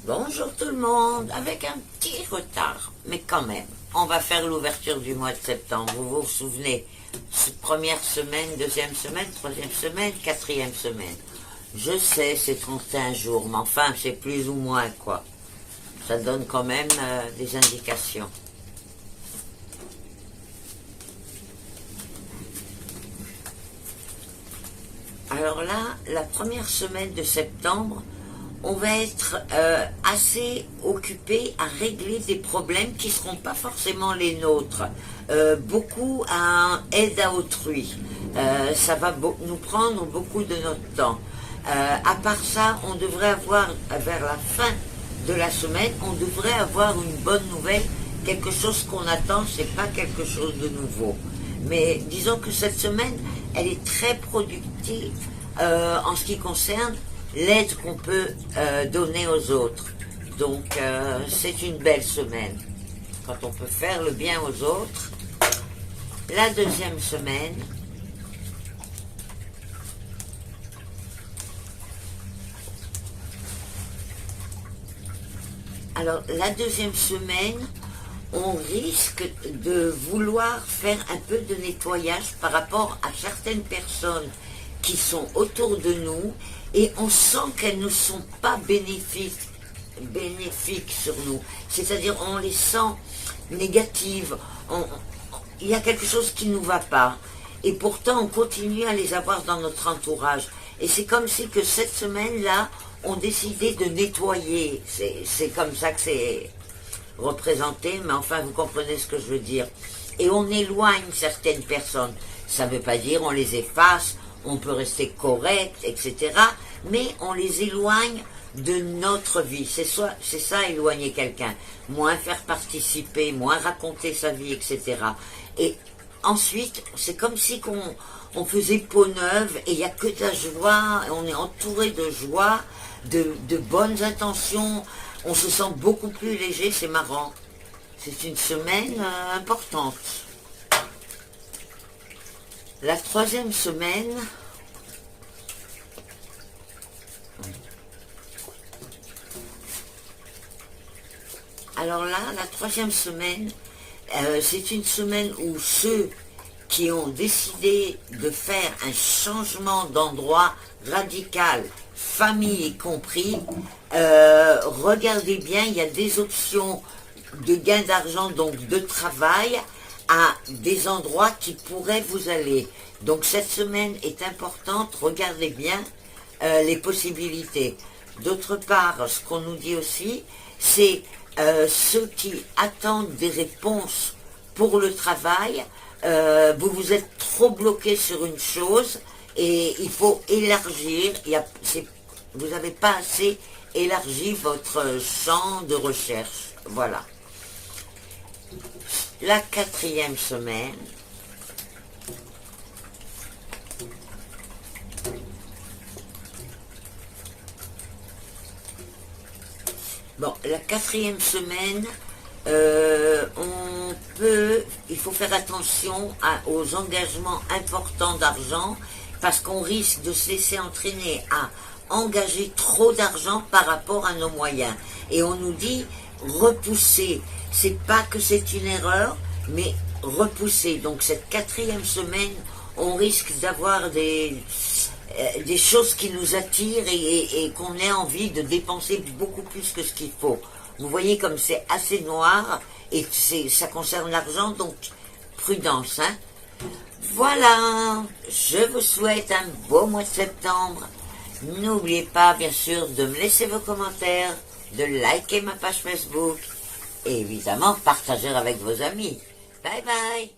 Bonjour tout le monde, avec un petit retard, mais quand même, on va faire l'ouverture du mois de septembre. Vous vous souvenez, première semaine, deuxième semaine, troisième semaine, quatrième semaine. Je sais, c'est 31 jours, mais enfin, c'est plus ou moins quoi. Ça donne quand même des indications. Alors là, la première semaine de septembre, on va être assez occupé à régler des problèmes qui ne seront pas forcément les nôtres. Beaucoup à aide à autrui. Ça va nous prendre beaucoup de notre temps. À part ça, on devrait avoir, vers la fin de la semaine, on devrait avoir une bonne nouvelle, quelque chose qu'on attend, c'est pas quelque chose de nouveau. Mais disons que cette semaine, elle est très productive en ce qui concerne l'aide qu'on peut donner aux autres. Donc c'est une belle semaine quand on peut faire le bien aux autres. La deuxième semaine, alors la deuxième semaine, on risque de vouloir faire un peu de nettoyage par rapport à certaines personnes qui sont autour de nous et on sent qu'elles ne sont pas bénéfiques sur nous. C'est-à-dire on les sent négatives, il y a quelque chose qui ne nous va pas. Et pourtant on continue à les avoir dans notre entourage. Et c'est comme si que cette semaine-là, on décidait de nettoyer. C'est comme ça que c'est représenté, mais enfin vous comprenez ce que je veux dire. Et on éloigne certaines personnes. Ça ne veut pas dire on les efface, on peut rester correct, etc. Mais on les éloigne de notre vie. C'est ça, éloigner quelqu'un. Moins faire participer, moins raconter sa vie, etc. Et ensuite, c'est comme si on faisait peau neuve et il n'y a que de la joie, on est entouré de joie, de bonnes intentions, on se sent beaucoup plus léger, c'est marrant. C'est une semaine importante. La troisième semaine, alors là, la troisième semaine, c'est une semaine où ceux qui ont décidé de faire un changement d'endroit radical, famille y compris, regardez bien, il y a des options de gain d'argent, donc de travail, à des endroits qui pourraient vous aller. Donc cette semaine est importante, regardez bien les possibilités. D'autre part, ce qu'on nous dit aussi, c'est ceux qui attendent des réponses pour le travail, vous vous êtes trop bloqué sur une chose et il faut élargir, vous n'avez pas assez élargi votre champ de recherche. Voilà. La quatrième semaine, bon, la quatrième semaine, il faut faire attention aux engagements importants d'argent parce qu'on risque de se laisser entraîner à engager trop d'argent par rapport à nos moyens. Et on nous dit repousser. C'est pas que c'est une erreur, mais repousser. Donc cette quatrième semaine, on risque d'avoir des choses qui nous attirent et qu'on ait envie de dépenser beaucoup plus que ce qu'il faut. Vous voyez comme c'est assez noir et ça concerne l'argent, donc prudence. Hein. Voilà, je vous souhaite un beau mois de septembre. N'oubliez pas, bien sûr, de me laisser vos commentaires, de liker ma page Facebook et évidemment, partager avec vos amis. Bye bye.